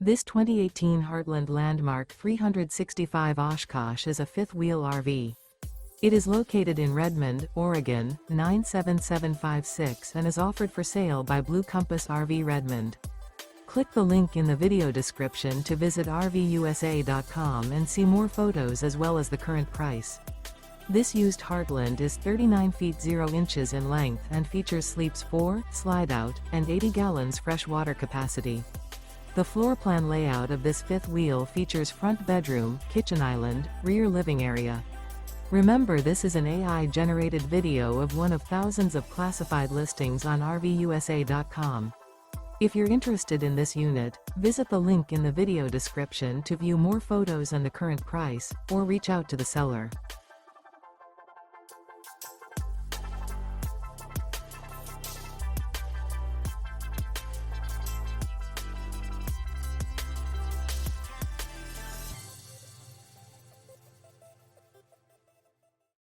This 2018 Heartland Landmark 365 Oshkosh is a fifth-wheel RV. It is located in Redmond, Oregon, 97756 and is offered for sale by Blue Compass RV Redmond. Click the link in the video description to visit RVUSA.com and see more photos as well as the current price. This used Heartland is 39 feet 0 inches in length and features sleeps 4, Slideout, and 80 gallons fresh water capacity. The floor plan layout of this fifth wheel features front bedroom, kitchen island, rear living area. Remember, this is an AI-generated video of one of thousands of classified listings on RVUSA.com. If you're interested in this unit, visit the link in the video description to view more photos and the current price, or reach out to the seller.